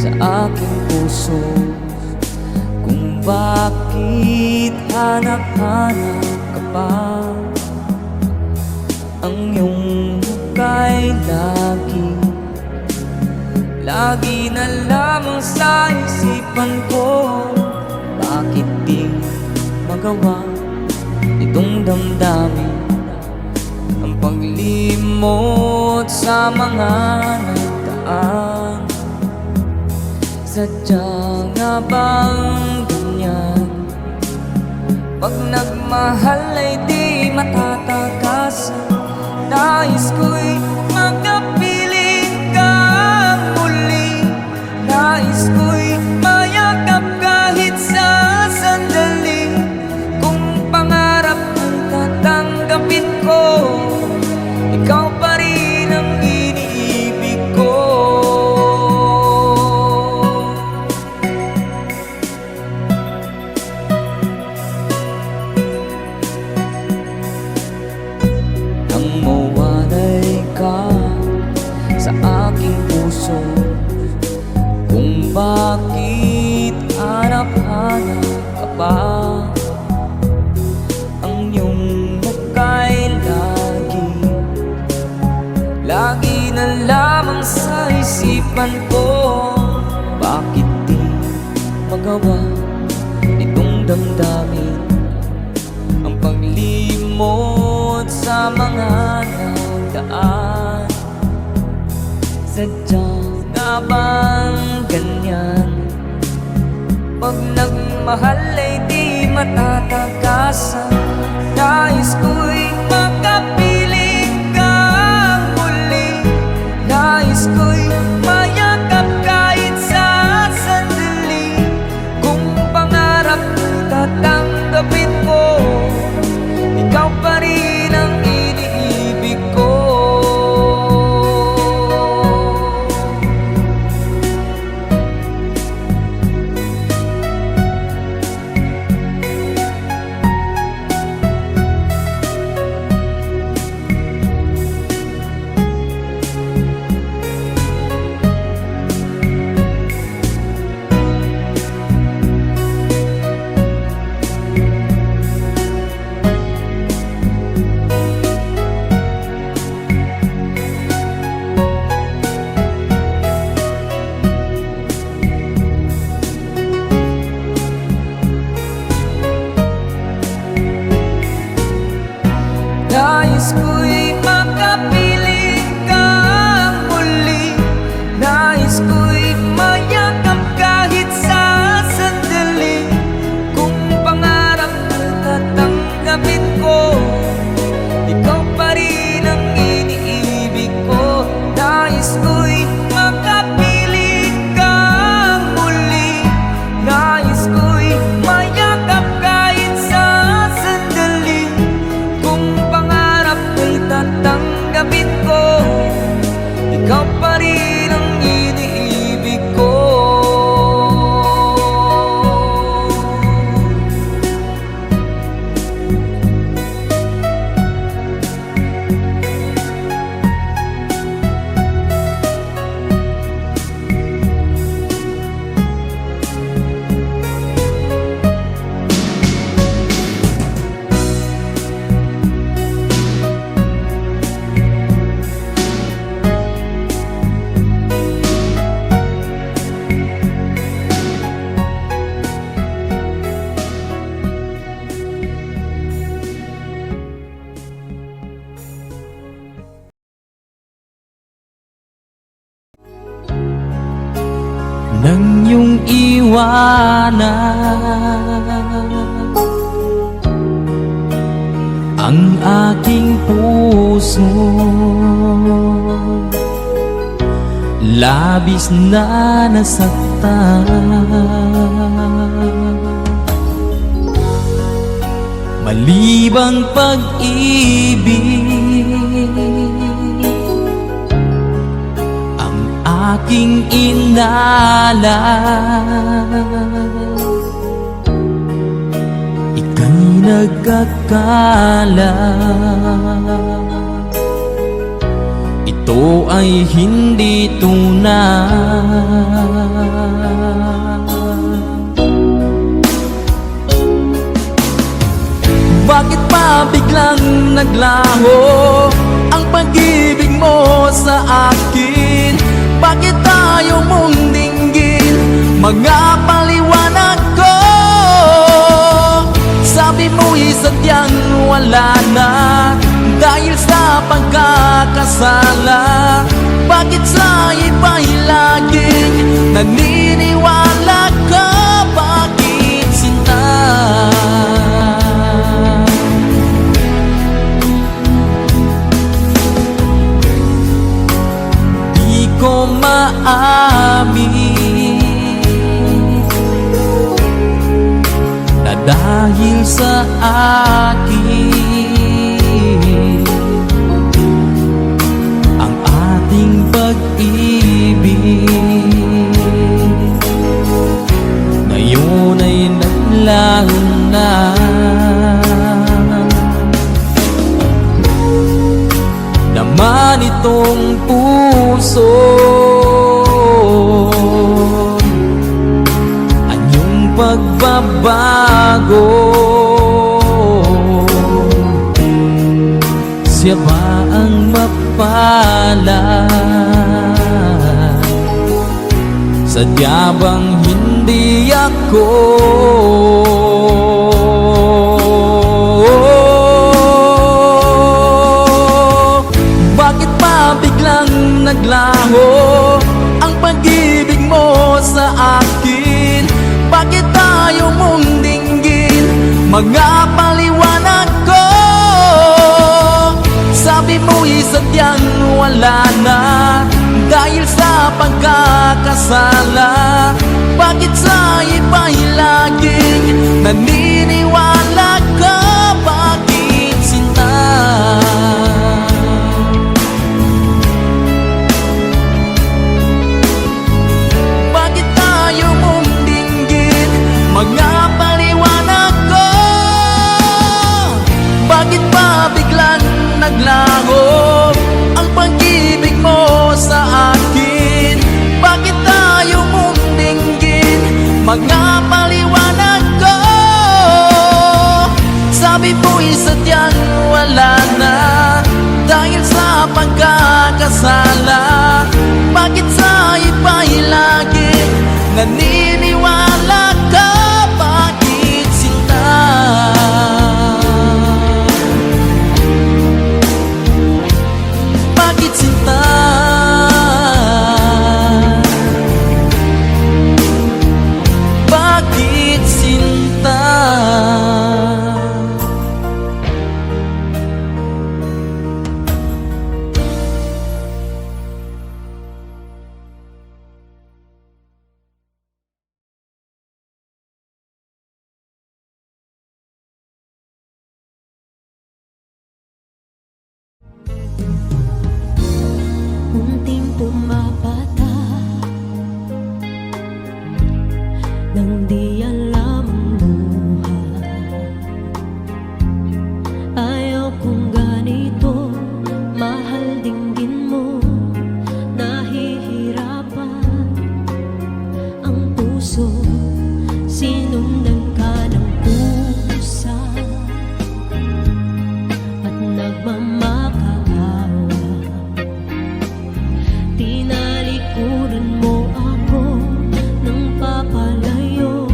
sa aking puso, kung bakit hanap-hanap ka pa. Ang iyong muka'y lagi na lamang sa isipan ko. Bakit di magawa itong damdamin ang paglimot sa mga nagdaan? Sadya nga bang ganyan? Pag nagmahal ay di matatakasan. Nais ko'y makapiling kang muli. Nais ko'y mayakap kahit sa sandali. Kung pangarap ang tatanggapin ko, ikaw pa rin ang iniibig ko. Nang mawalay ka sa aking puso, kung bakit hanap-hanap ka pa. Ang iyong muka'y lagi na lamang sa isipan ko. Bakit di magawa itong damdamin ang paglimot sa mga nagdaan? Sadya nga bang ganyan? Pag nagmahal ay di matatakasan. Nais ko'y makapiling kang muli. Nais ko'y mayakap kahit sa sandali. Kung pangarap ko'y tatanggapin ko, ikaw pa rin ang iniibig ko. Nais ko'y makapiling kang muli. Nais ko'y mayakap kahit sa sandali. Kung pangarap ko'y tatanggapin ko, ikaw pa rin ang iniibig ko. Nais ko'y makapiling kang muli. Nais ko'y mayakap kahit sa sandali. Kung tatanggapin ko, ikaw pa rin ang iniibig ko. Nang iyong iwanan ang aking puso, labis na nasaktan. Malibang pag-ibig aking inalan. Ika'y nagkakala, ito ay hindi tunay. biglang naglaho ang pag-ibig mo sa akin? Bakit tayo mong dinggin mga paliwanag ko? Sabi mo'y sadyang wala na dahil sa pagkakasala. Bakit sa iba'y laging naniniwala ka? Bakit sinta? Di ko maamin na dahil sa akin ang ating pag-ibig ngayon ay naglaho na. Naman itong puso anyong pagbabago. Siya ba ang mapalad? Sadya bang hindi ako? Bakit pa biglang naglaho ang pag-ibig mo sa akin? Bakit tayo mong dinggin mga paliwanag ko? Sabi mo'y sadyang wala na dahil sa pagkakasala. Bakit sa iba'y laging naniniwala ka? Bakit sinta? Bakit tayo mong dinggin mga paliwanag ko? Bakit pa biglang naglaho ang pag-ibig mo sa akin? Bakit tayo mong dinggin mga paliwanag ko? Sabi mo'y sadyang wala na dahil sa pagkakasala. Bakit sa iba'y laging naniniwala ka? Bakit sinta? Bakit sinta? Bakit sinta? Unting pumapata nang di alam ang buhay. Ayaw kong ganito, mahal dinggin mo. Nahihirapan ang puso, sinundan ka ng pusa at nagmamakaawa. Tinalikuran mo ako ng papalayo.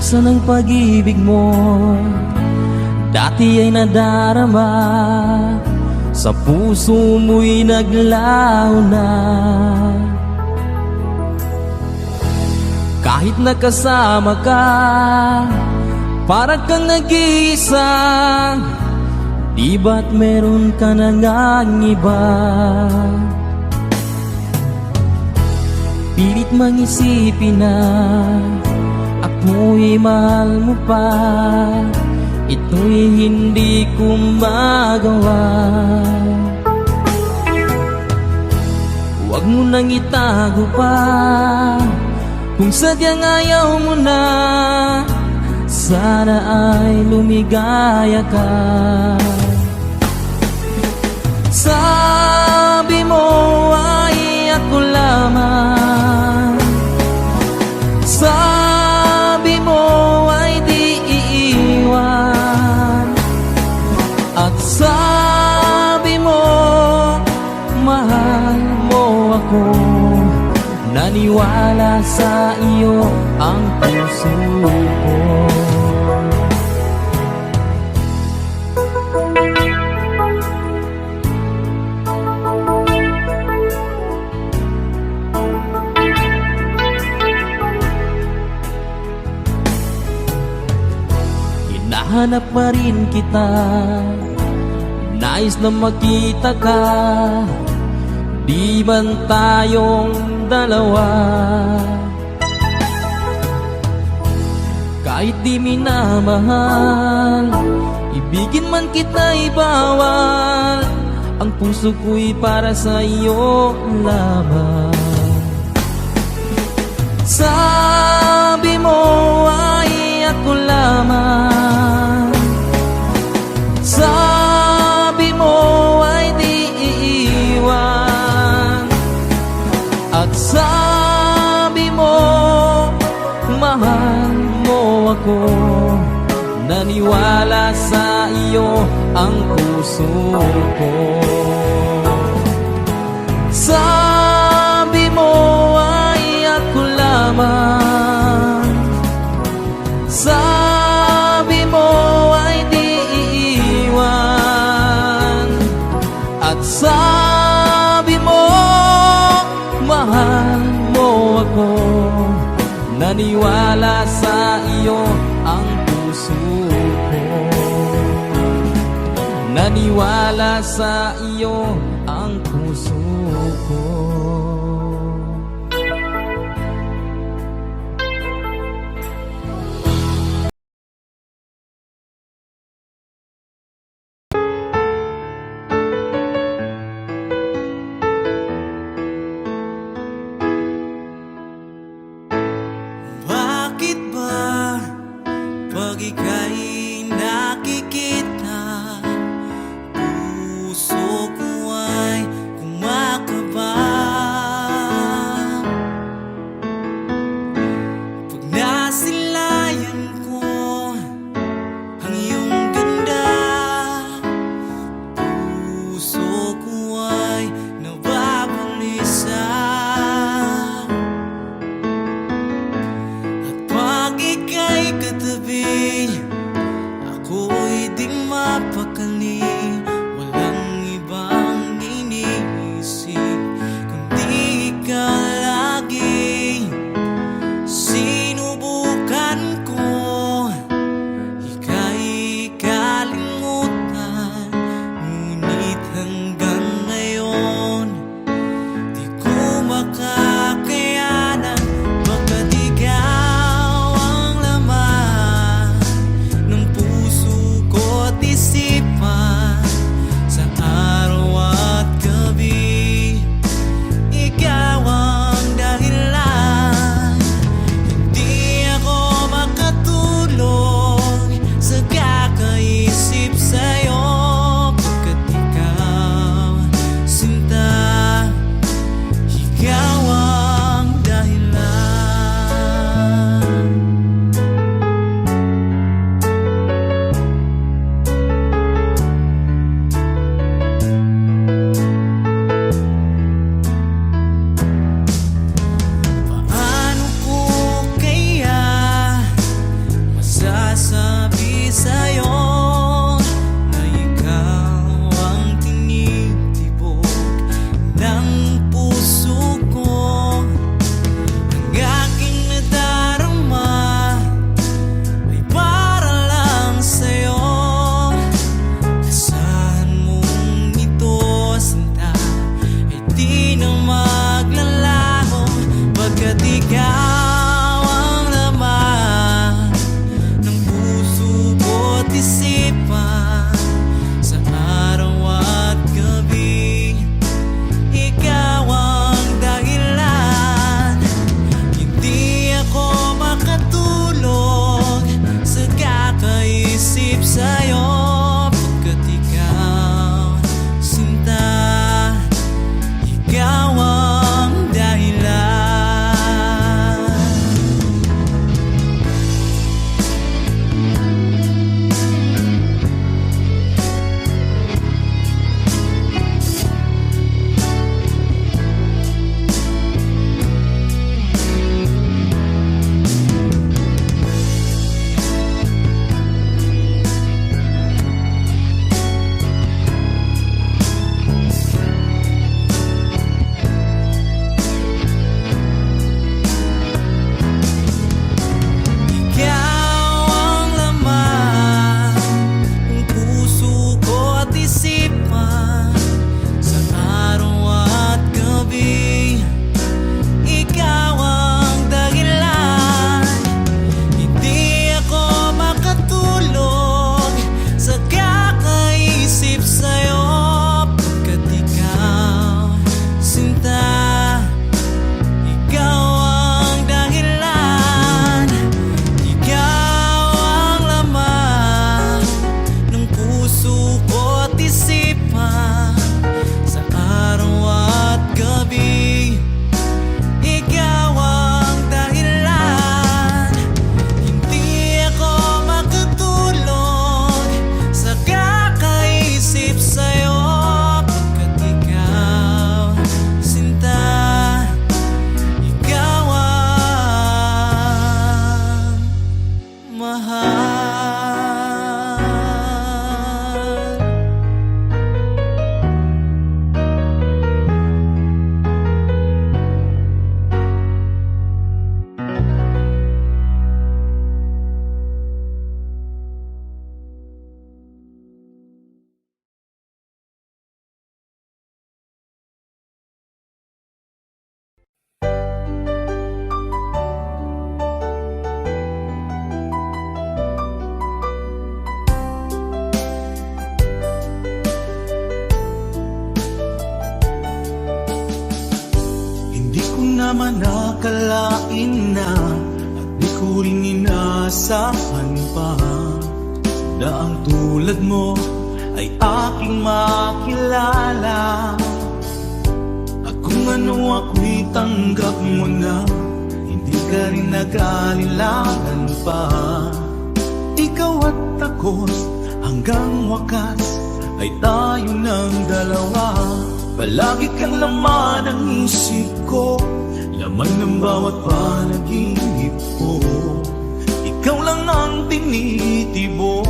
Asan ang pag-ibig mo? Dati ay nadarama, sa puso mo'y naglaho na. Kahit nakasama ka, parang kang nag-iisa. Di ba't meron ka na ngang iba? Pilit mang isipin na ako'y mahal mo pa. Ito'y hindi ko magawa. Huwag mo nang itago pa, kung sadyang ayaw mo na. Sana ay lumigaya ka. Sabi mo ay ako lamang, sabi mo ay di iiwan, at sabi mo mahal mo ako. Naniwala sa iyo ang puso ko. Hinahanap pa rin kita, nais na makita ka. Di man tayong dalawa, kahit di minamahal, ibigin man kita'y bawal. Ang puso ko'y para sa iyo lamang. Sabi mo ay ako lamang, sabi mo ay di iiwan, at sabi mo mahal mo ako. Naniwala sa iyo ang puso ko. Sabi mo ay ako lamang, sabi mo ay di iiwan, at sabi mo mahal mo ako. Naniwala sa iyo ang puso ko. Naniwala sa iyo ang puso ko. Bakit ba pag ika'y nakikita, puso ko naman akalain na at di ko rin inasahan pa na ang tulad mo ay aking makilala. At kung ano ako'y tanggap mo na, hindi ka rin nag-alilangan pa. Ikaw at ako hanggang wakas ay tayo ng dalawa. Palagi kang laman ng isip ko, laman ng bawat panaginip ko. Ikaw lang ang tinitibok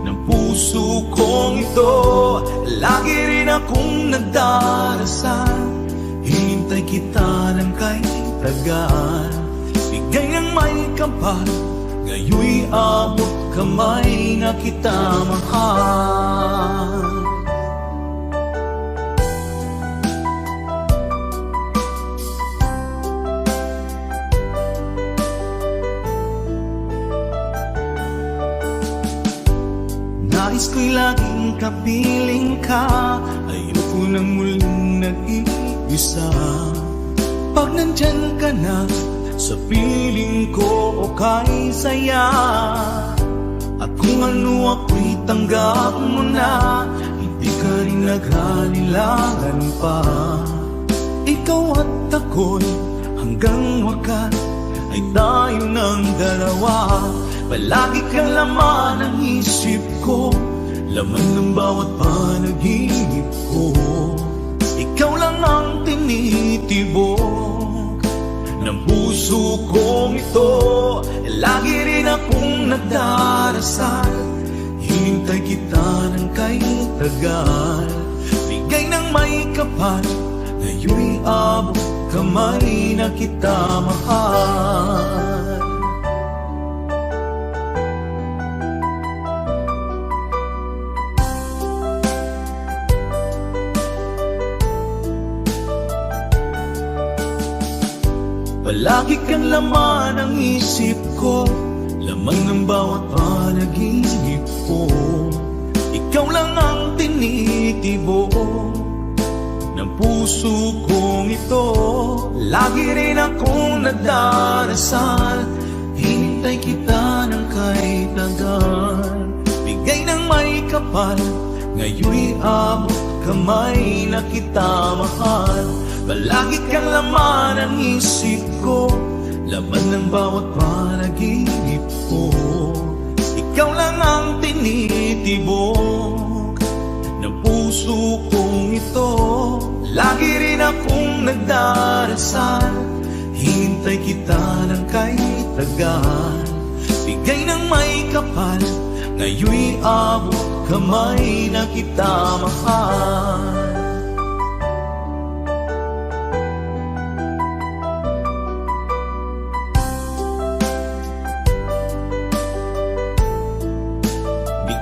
ng puso kong ito. Lagi rin akong nagdarasal, hinintay kita ng kay tagal. Bigay ng may kapal, ngayoy abot kamay na kita mahal. Nais ko'y laging kapiling ka, ayoko nang muling nag-iisa. Pag nandyan ka na, sa piling ko okay saya. At kung ano ako'y tanggap mo na, hindi ka rin naghalilangan pa. Ikaw at ako'y hanggang wakas ay tayo ng dalawa. Palagi kang laman ng isip ko, laman ng bawat panaginip ko. Ikaw lang ang tinitibok ng puso kong ito. Lagi rin akong nagdarasal, hinintay kita ng kay tagal. Bigay ng may kapal, ngayoy abot kamay na kita mahal. Palagi kang laman ng isip ko, laman ng bawat panaginip ko. Ikaw lang ang tinitibok ng puso kong ito. Lagi rin akong nagdarasal, hinintay kita ng kay tagal. Bigay ng may kapal, ngayoy abot kamay na kita mahal. Palagi kang laman ng isip ko, laman ng bawat panaginip ko. Ikaw lang ang tinitibok ng puso kong ito. Lagi rin akong nagdarasal, hinintay kita ng kay tagal. Bigay ng may kapal, ngayoy abot kamay na kita mahal.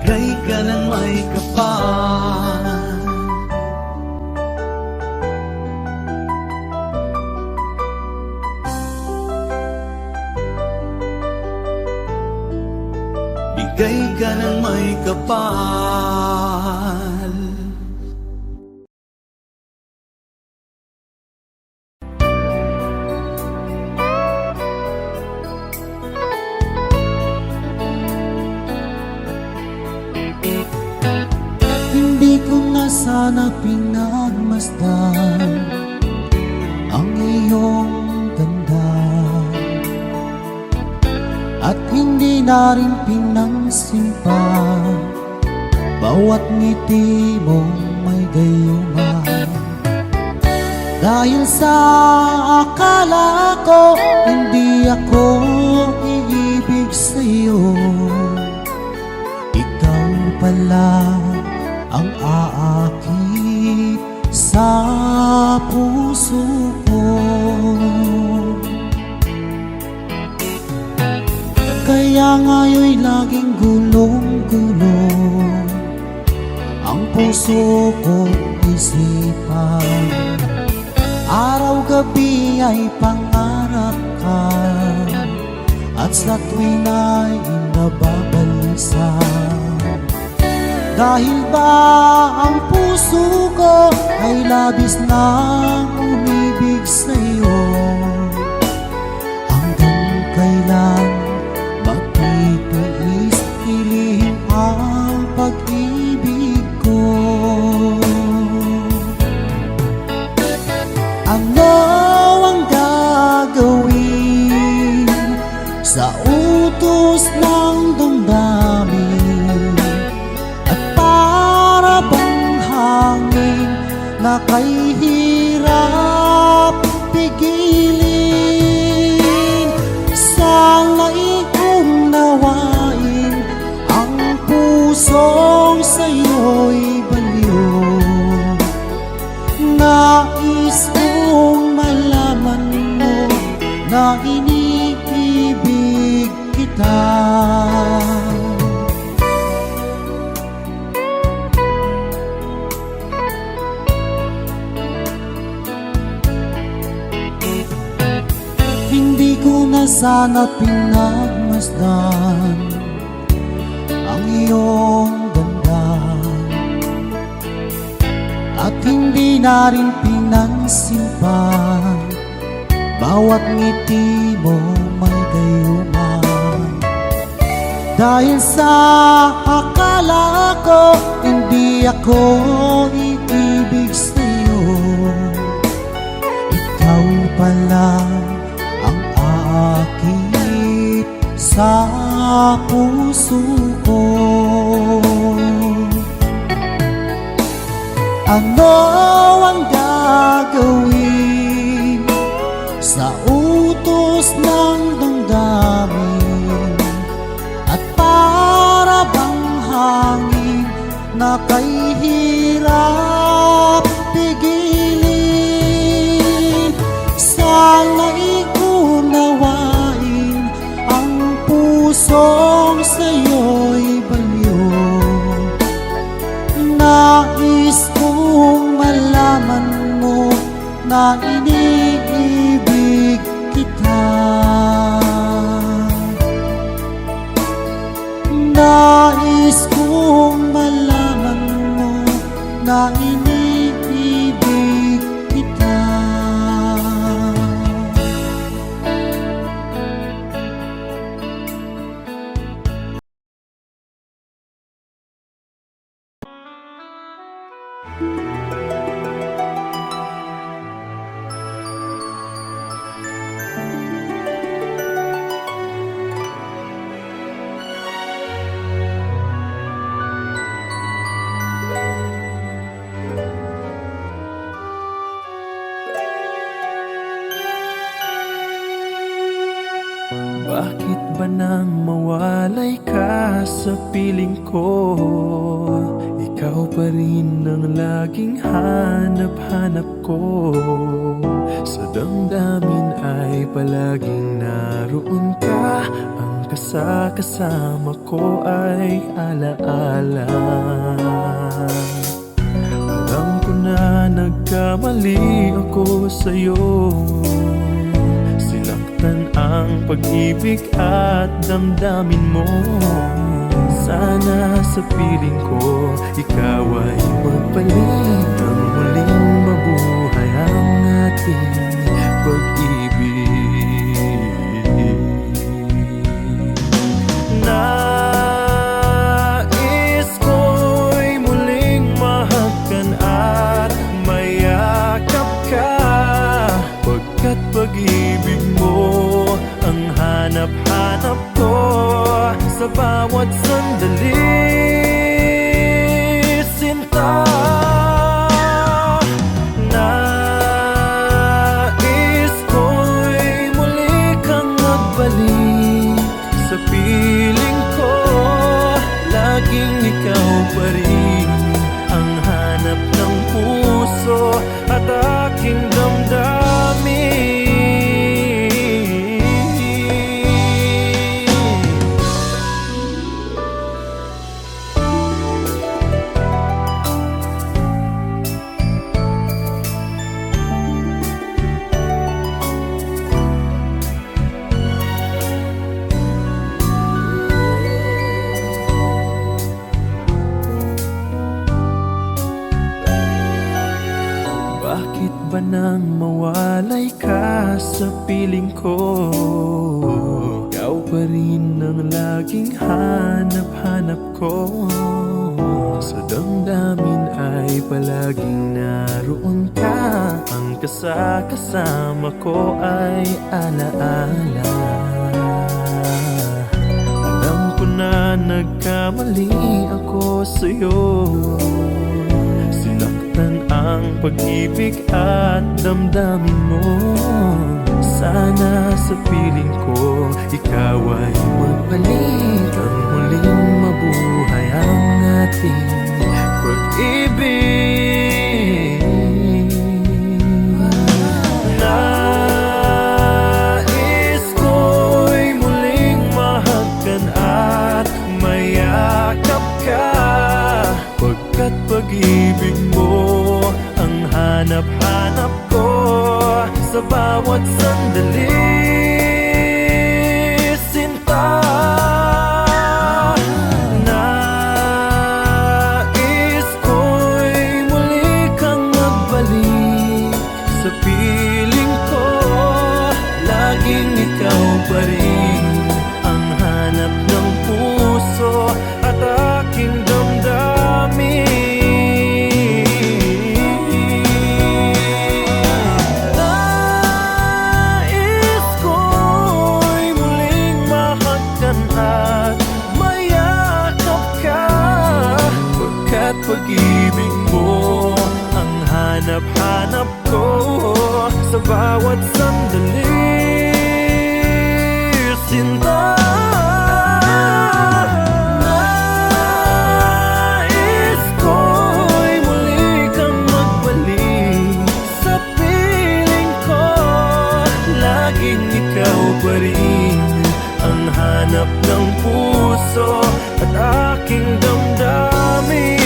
Bigay ka ng may kapal, bigay ka ng may kapal. Hindi ko na sana pinagmasdan ang iyong ganda, at hindi na rin pinangsimpa bawat ngiti mong may gayuma. Dahil sa akala ko hindi ako iibig sa'yo, ikaw pala ang aakit sa puso ko. Kaya ngayon'y laging gulong-gulong ang puso ko't isipan. Araw-gabi ay pangarap ka, at sa tuwin ay nababalisa. Dahil ba ang puso ko ay labis nang umibig sa'yo, na kay hirap pigilin. Sana'y unawain ang pusong sa'yo'y baliw. Nais kong malaman mo na iniibig kita. Hindi ko na sana pinagmasdan ang iyong ganda, at hindi na rin pinansin pa bawat ngiti mo may gayuma. Dahil sa akala ko hindi ako iibig sa'yo, ikaw pala ang aakit sa puso ko. Ano ang gagawin sa utos ng damdamin, at para bang hangin na kay hirap pigilin. Sana'y unawain ang pusong sa'yo'y baliw. Nais kong malaman mo na iniibig kita. Nais kong malaman mo na iniibig kita. Bakit ba nang mawalay ka sa piling ko? Ikaw pa rin ang laging hanap-hanap ko. Sa damdamin ay palaging naroon ka. Ang kasama ko ay alaala. Alam ko na nagkamali ako sa'yo. Ang pag-ibig at damdamin mo. Sana sa piling ko ikaw ay magpalit, ang muling mabuhay ang ating pag-ibig. Nais ko'y muling mahagkan at mayakap ka, pagkat pag-ibig mo ang hanap-hanap ko sa bawat sandali, sinta. Nais ko'y muli kang magbalik sa piling ko. Laging ikaw pa rin ang hanap ng puso at aking damdamin. Bakit ba nang mawalay ka sa piling ko? Ikaw pa rin ang laging hanap-hanap ko. Sa damdamin ay palaging naroon ka. Ang kasama ko ay alaala. Alam ko na nagkamali ako sa'yo. Sinaktan ang pag-ibig at damdamin mo. Sana sa piling ko ikaw ay magbalik, ang muling mabuhay ang ating pag-ibig. Nais ko'y muling mahagkan at mayakap ka, pagkat pag-ibig mo ang hanap-hanap ko sa bawat sandali, sinta. Nais ko'y muli kang magbalik sa piling ko, laging ikaw pa rin ang hanap ng puso at aking damdamin. Nais ko'y muling mahagkan at mayakap ka, pagkat pag-ibig mo ang hanap-hanap ko sa bawat sandali, sinta. Nais ko'y muli kang magbalik sa piling ko, laging ikaw pa rin ang hanap ng puso at aking damdamin.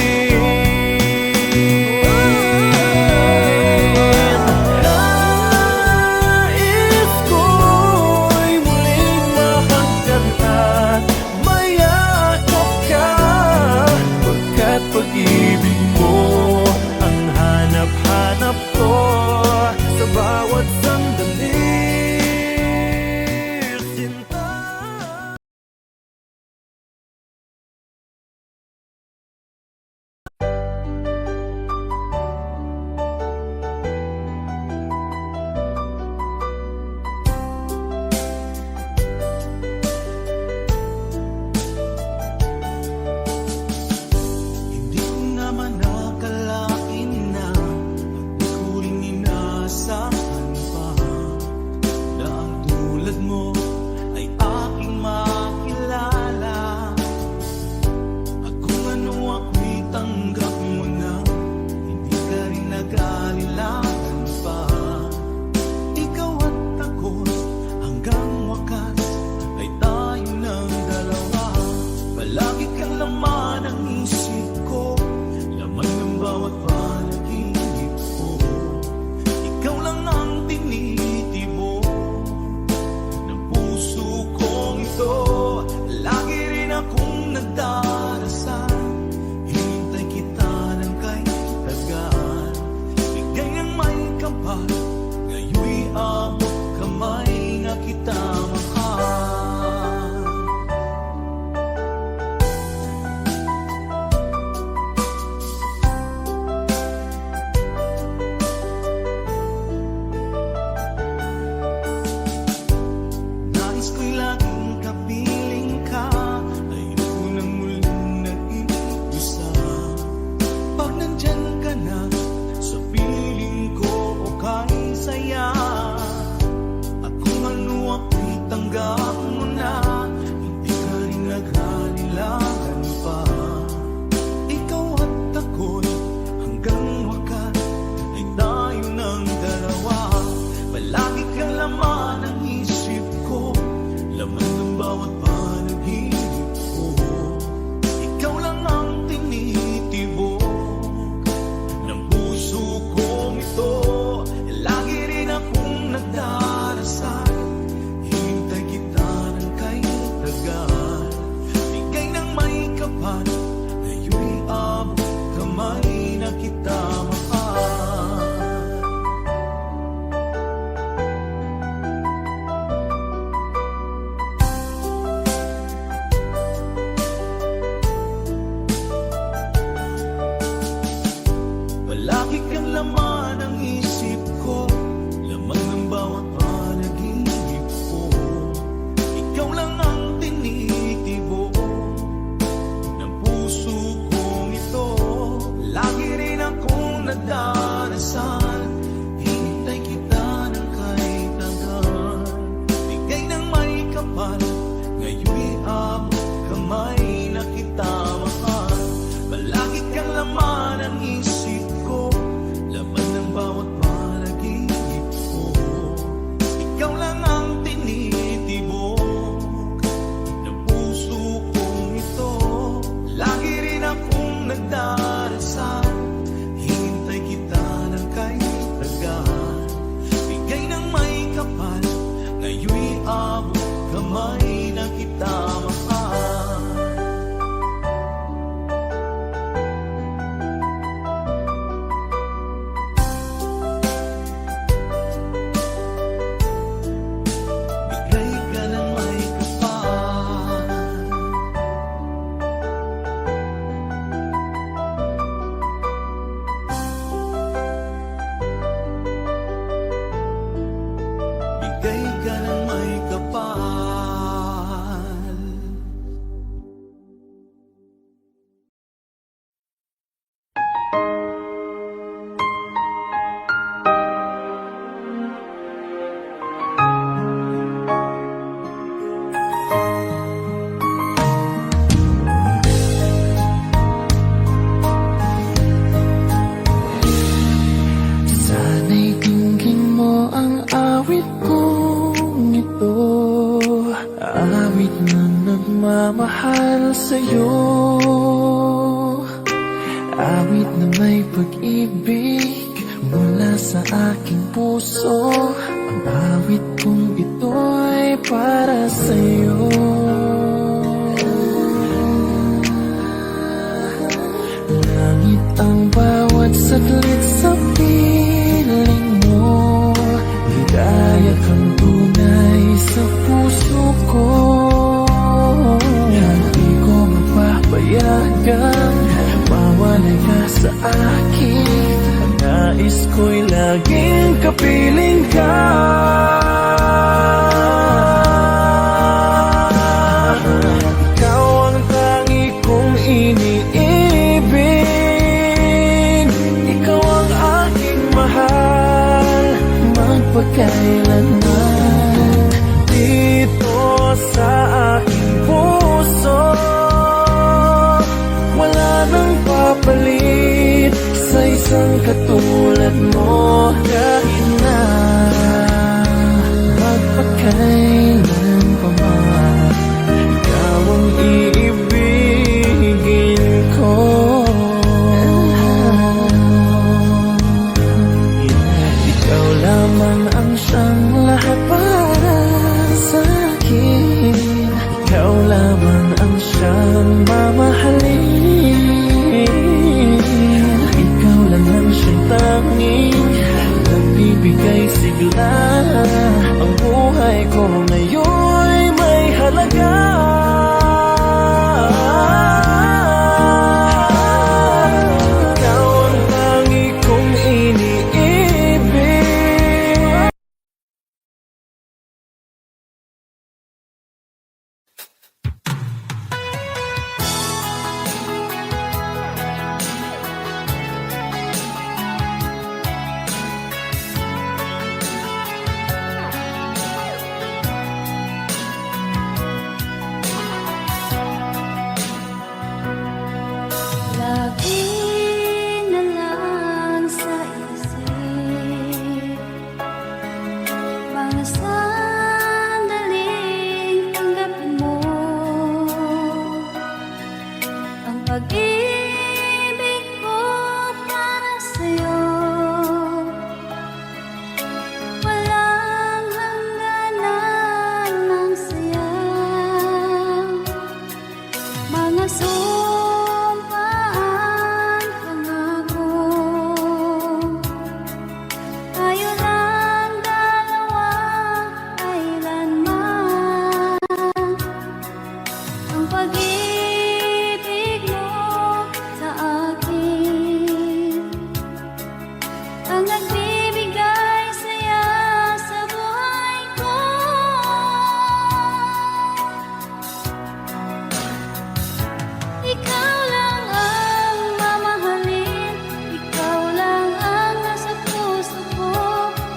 Nais ko'y muling mahagkan at mayakap ka, pagkat pag-ibig mo ang hanap-hanap ko sa bawat sandali, sinta. Hindi ko naman nakalain na di ko rin inaasahan pa na ang tulad mo ay aking makilala. At kung ano ako'y tanggap mo na, hindi ka rin nag-alilangan pa. Ikaw at ako hanggang wakas ay tayo ng dalawa. Palagi kang laman ng isip ko, laman ng bawat panaginip ko. Ikaw lang ang tinitibo ng puso kong ito. Lagi rin akong nagdarasal, hinintay kita ng kay tagal. Bigay ng may kapal, ngayon'y abot kamay na kita mahal. Nais ko'y laging kapiling ka, ayoko nang muling nag-iisa. Pag nandyan ka na sa piling ko, okay saya. At kung ano ako'y tanggap mo na, hindi ka rin nag-alilangan pa. Ikaw at ako'y hanggang wakas ay tayo ng dalawa. Palagi kang laman ng isip ko, laman ng bawat panaginip ko. Ikaw lang ang tinitibok ng puso kong ito. Lagi rin akong nagdarasal, hinintay kita ng kay tagal. Bigay ng may kapal, ngayon'y abot kamay na kita mahal. Palagi kang laman ng isip ko, laman ng bawat panaginip ko. Ikaw lang ang tinitibo ng puso kong ito. Lagi rin ako sa'yo. Awit na may pag-ibig mula sa aking puso. Ang awit kong ito'y para sa'yo. Langit ang bawat saglit sa piling mo. Ligaya kang tunay sa puso ko. Hindi ko mapapayagan mawalay ka sa akin. Ang nais ko'y laging kapiling ka. Ikaw ang tangi kong iniibig. Ikaw ang aking mahal magpakailanman. Dito sa aking puso wala nang papalit sa isang katulad mo. Kahit na magpakailan pa man, ikaw ang iibigin ko. Ikaw lamang ang siyang lahat para sa akin. Ikaw lamang ang siyang mamahalin. Ikaw lang ang siyang tanging nagbibigay sigla. Ang buhay ko ngayon'y may halaga. Ikaw ang tangi kong iniibig. Lagi na lang sa isip mga sandaling tanggapin mo ang pag-ibig ko para sa'yo. Walang hangganan ng saya, mga sumpaan, pangako. Tayo lang dalawa, kailanman. Ang pag-ibig mo sa akin ang nagbibigay saya sa buhay ko. Ikaw lang ang mamahalin, ikaw lang ang nasa puso ko.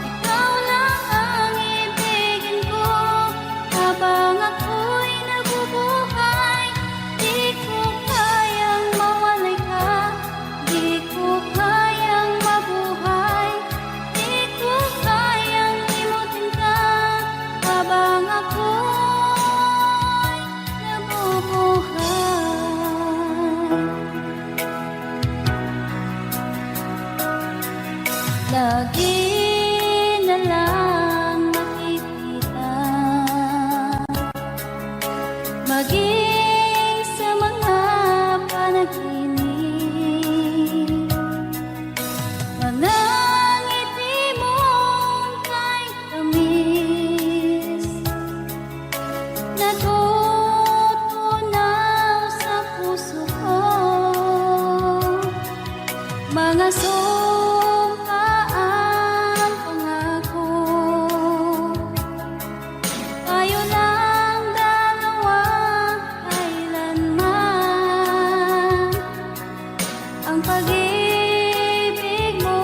Ikaw lang ang ibigin ko habang ako'y nabubuhay. Di ko kayang mawalay ka, di ko kayang mabuhay, di ko kayang limutin ka habang ako'y nabubuhay. Lagi na lang makikita, maging sa mga panaginip, mga ngiti mong kay tamis, natutunaw sa puso ko. Mga sumpaan, pangako. Tayo lang dalawa, kailanman. Ang pag-ibig mo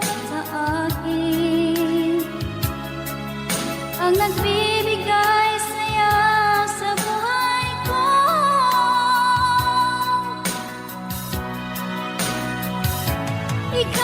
sa akin ang nagbibigay saya sa buhay ko. Ikaw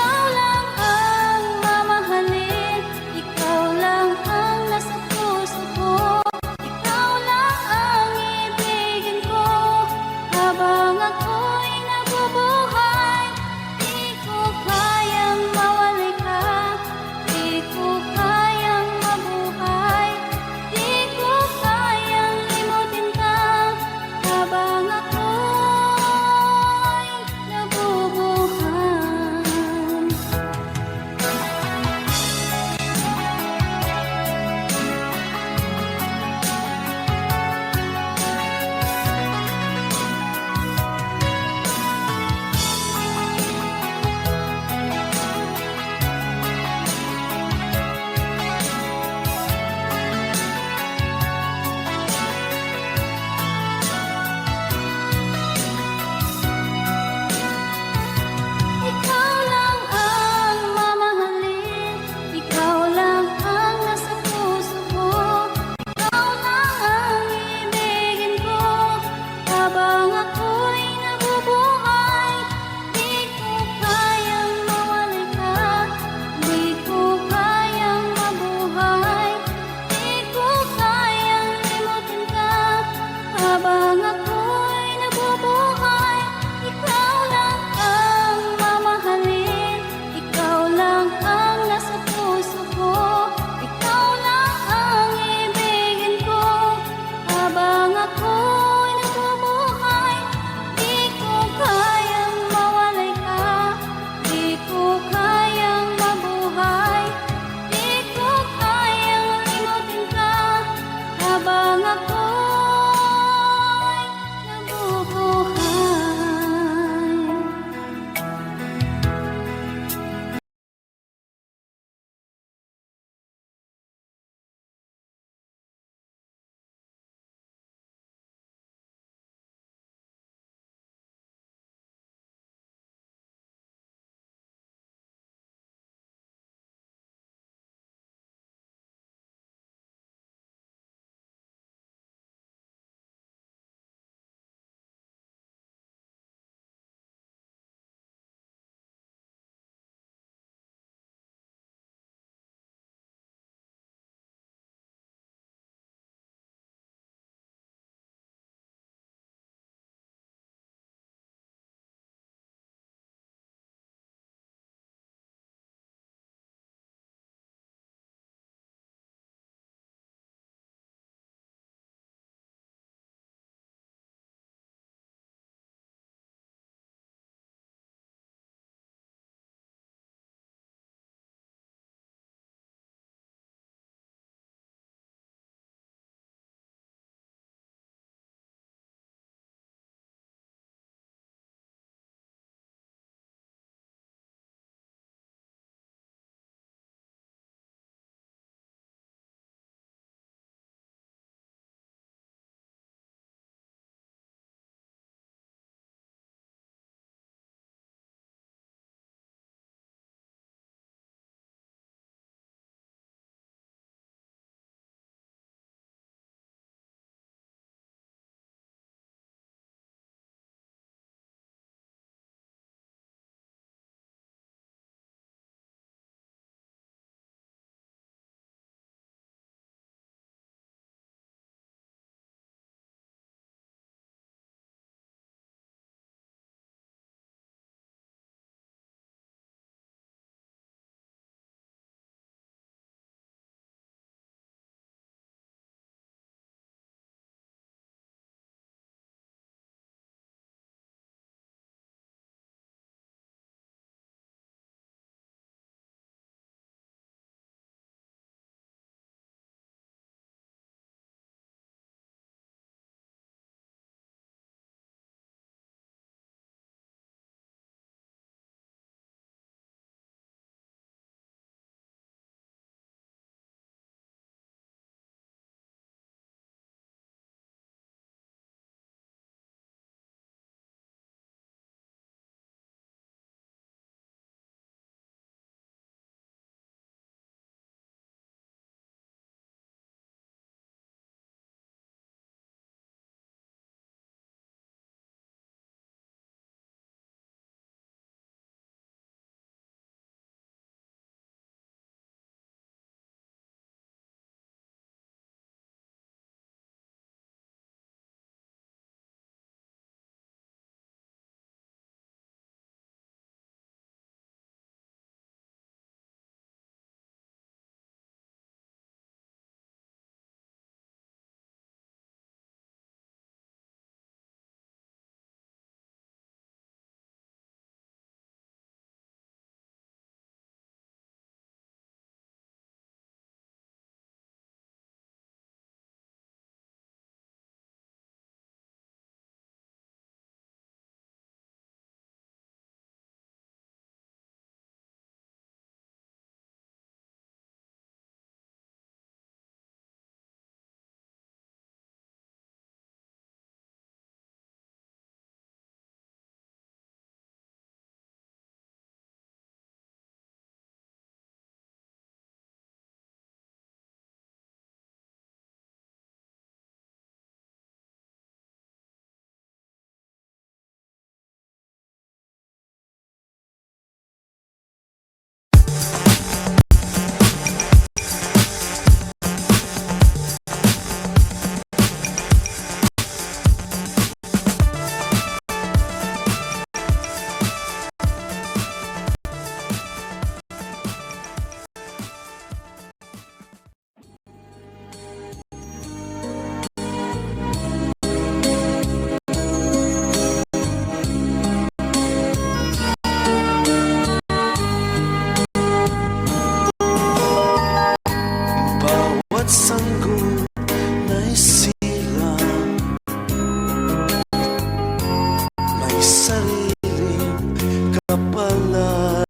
kapalaran.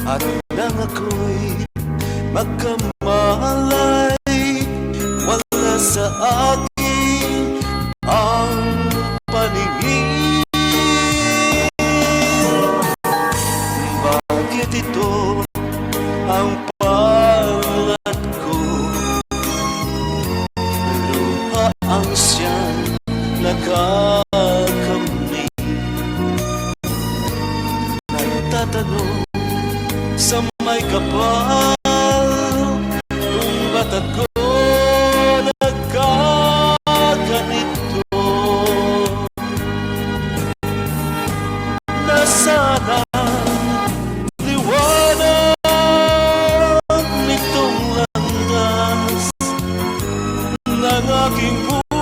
At nang ako'y magkamalay, wala sa akin ang paningin. Bakit ito ang palad ko? Luha ang siyang nakakamit. Nagtatanong sa may kapal kung ba't ako nagkaganito. Nasaan ang liwanag nitong landas ng aking buhay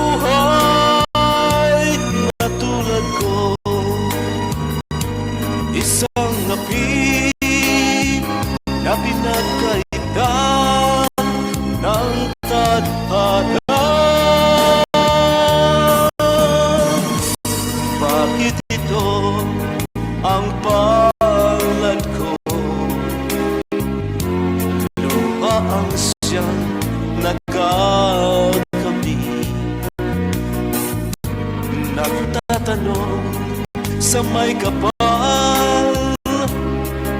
na tulad ko? Isang napi na pinagkaitan ng tadhana. Bakit ito ang palad ko? Luha ang siyang nagkakamit. Nagtatanong sa may kapal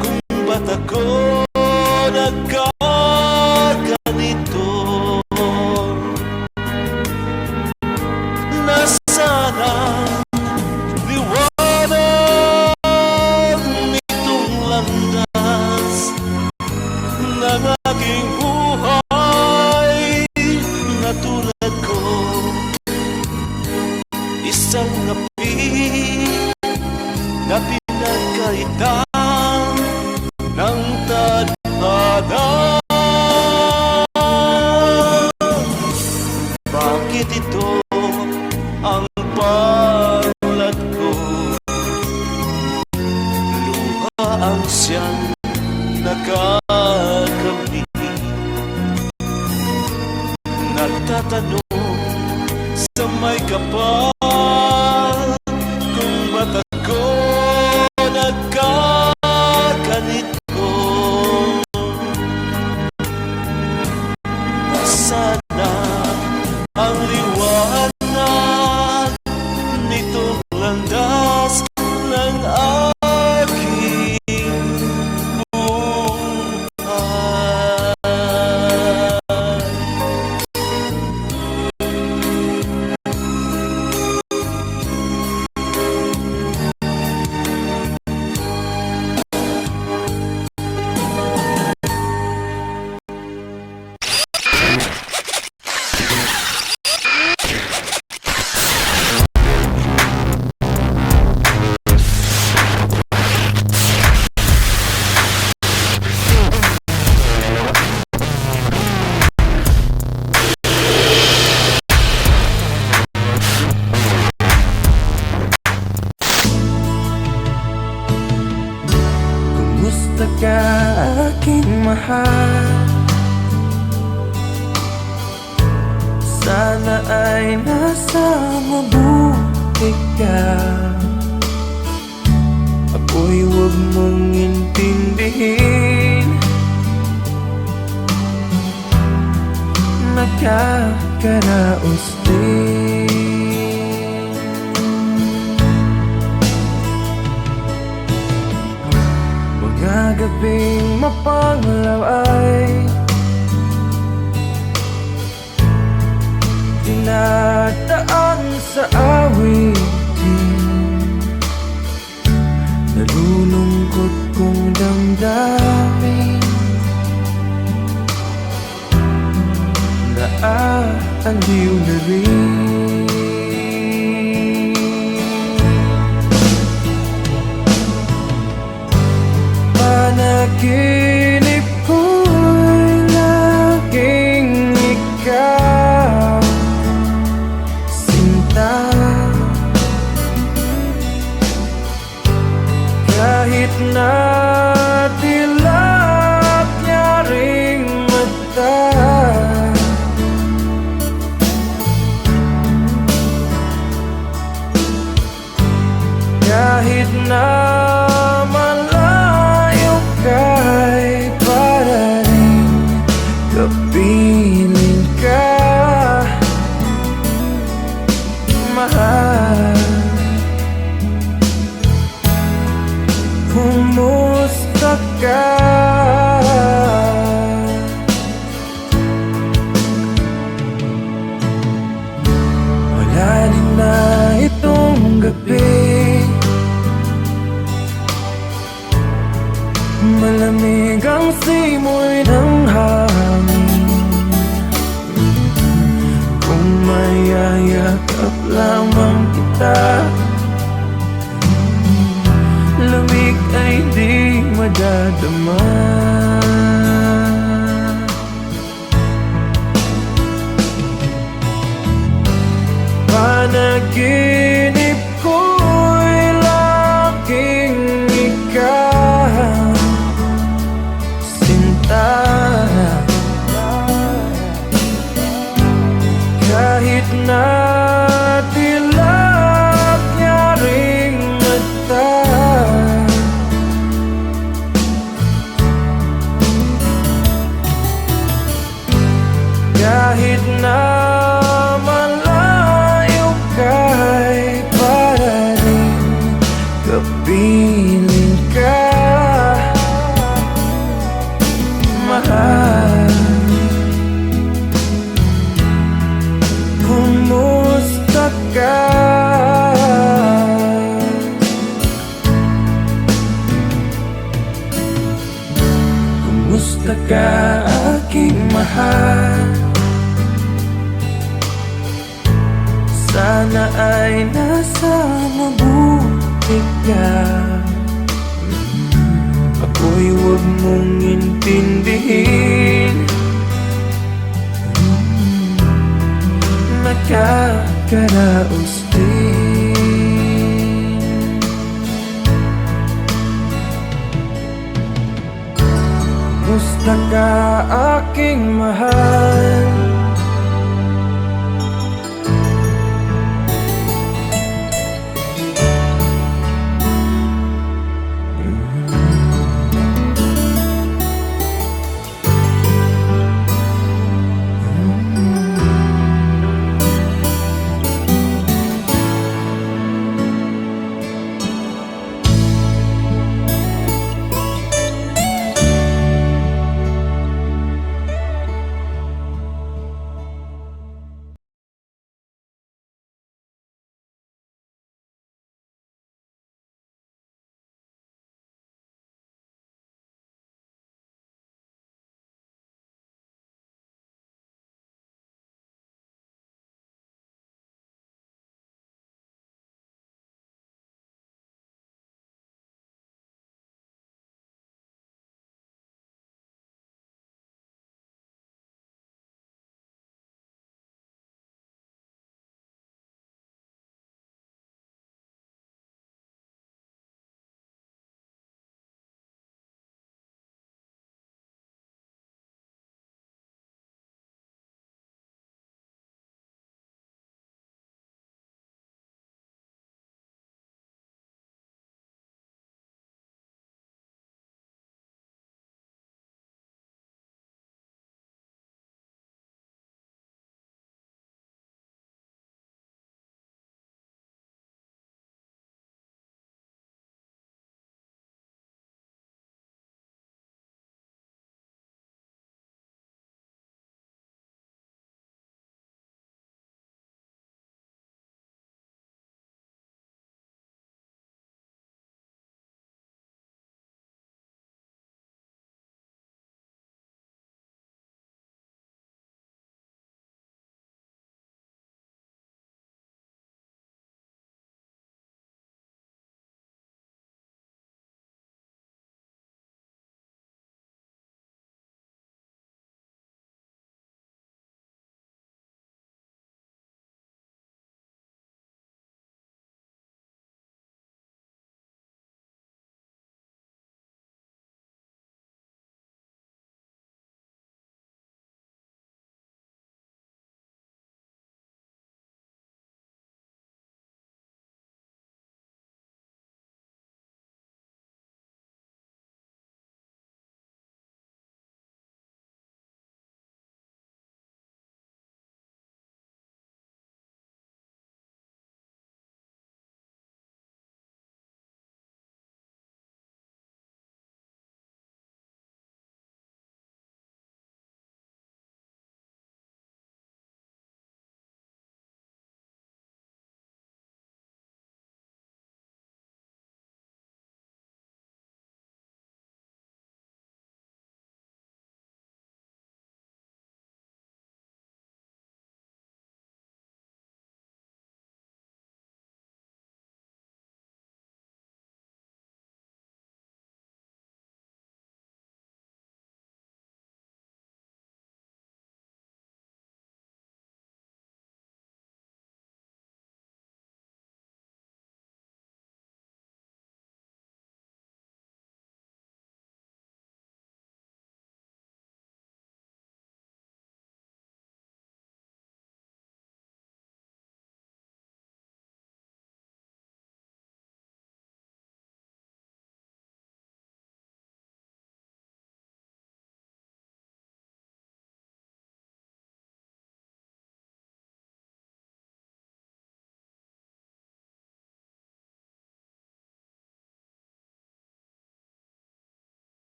kung ba't ako nagkaganito. Nasaan ang liwanag nitong landas ng aking buhay na tulad ko? Isang api na pinagkaitan ng tadhana. Bakit ito ang palad ko? Luha ang siyang nakakamit. Nagtatanong sa may kapal kung ba't ako nagkaganito. Sana ang liwanag nitong landas ng aking buhay. Kumusta ka aking mahal? Sana ay nasa mabuti ka. Ako'y huwag mong intindihin, nakakaraos din. Mga gabing mapanglaw ay dinadaan sa awitin. Nalulungkot kong damdamin, naaaliw na rin. Panaginip ko'y laging ikaw, sinta. Kahit na dilap niya ring mata, Kahit na malayo ka'y para rin kapiling ka, mahal. Kumusta ka? Malalim na itong gabi, malamig ang simoy ng hangin. Kung mayayakap lamang kita, lamig ay di madadama. Panaginip ko'y laging ikaw, sinta. Kahit na tilak niya ring mata, kahit na malayo ka'y para rin kapiling ka, mahal. Kumusta ka? Kumusta ka, aking mahal? Sana ay nasa mabuti ka. Ako'y huwag mong intindihin, nakakaraos din. Kumusta ka, aking mahal?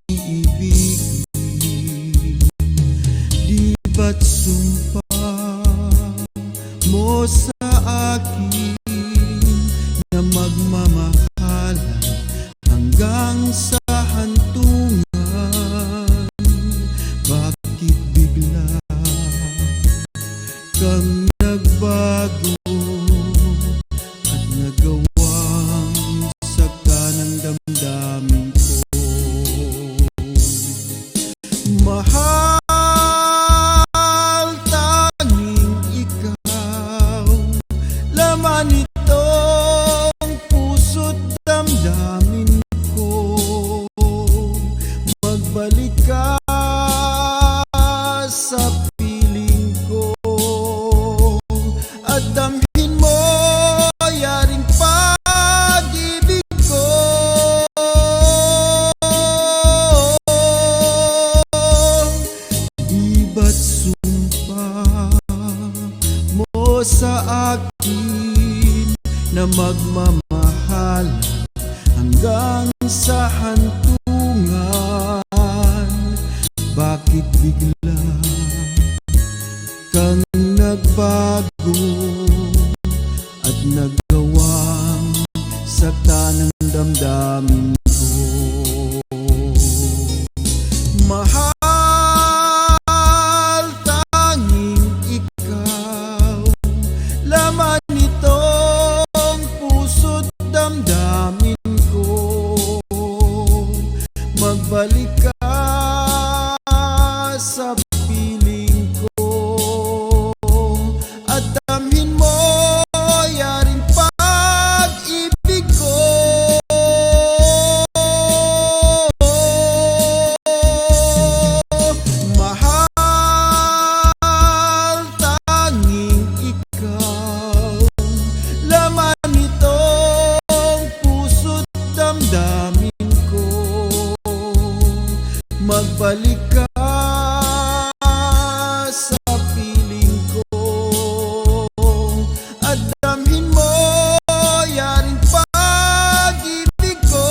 ibigin? Di ba't sumpa mo sa akin na magmamahalan hanggang sa hantungan? Bakit bigla kang nagbago at nagawang sakta ng damdamin ko? Mahal, tanging ikaw, laman itong puso't damdamin ko. Magbalik ka sa piling ko at damhin mo yaring pag-ibig ko. Di ba't sumpa mo sa akin na magmamahal hanggang sa hantungan? Bakit bigla kang nagbago at nagawang sakta ng damdamin ko? Mahal, tanging ikaw, laman nitong puso't damdamin ko. Magbalik ka sa piling ko at damhin mo yaring pag-ibig ko. Mahal, tanging ikaw, laman nitong puso't damdamin ko. Magbalik ka sa piling ko at damhin mo yaring pag-ibig ko.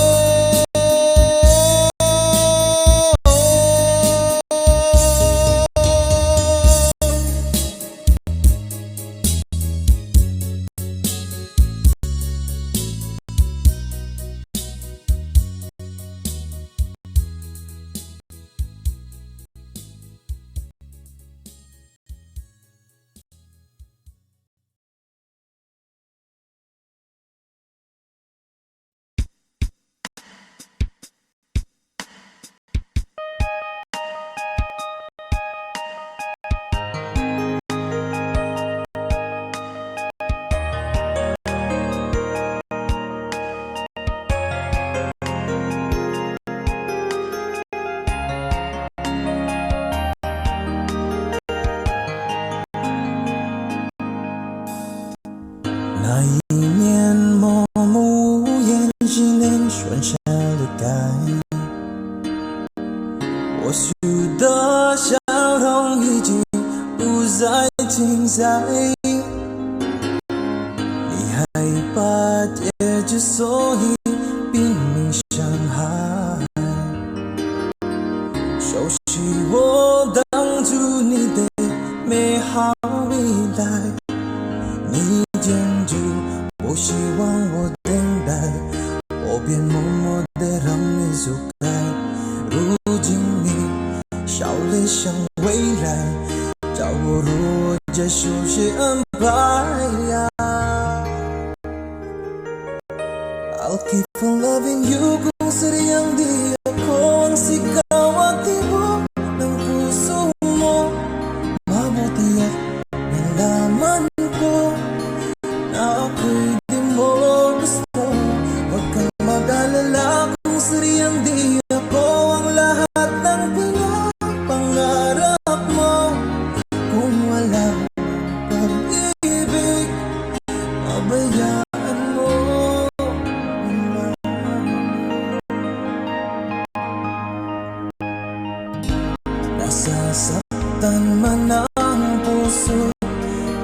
I'll keep on loving you kung sariyang di ako ang sigaw at tibok ng puso mo. Mabuti at nalaman ko na ako'y di mo gusto. Huwag kang mag-alala kung sariyang di ako ang lahat ng pinapangarap mo. Kung wala pag-ibig, abayaan mo. Nasasaktan man ang puso,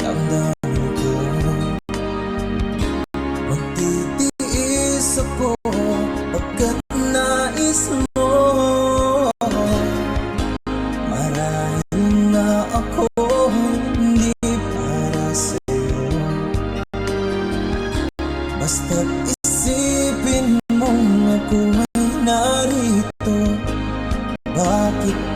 damdamin ko. Magtitiis ako pagkat nais mo. kita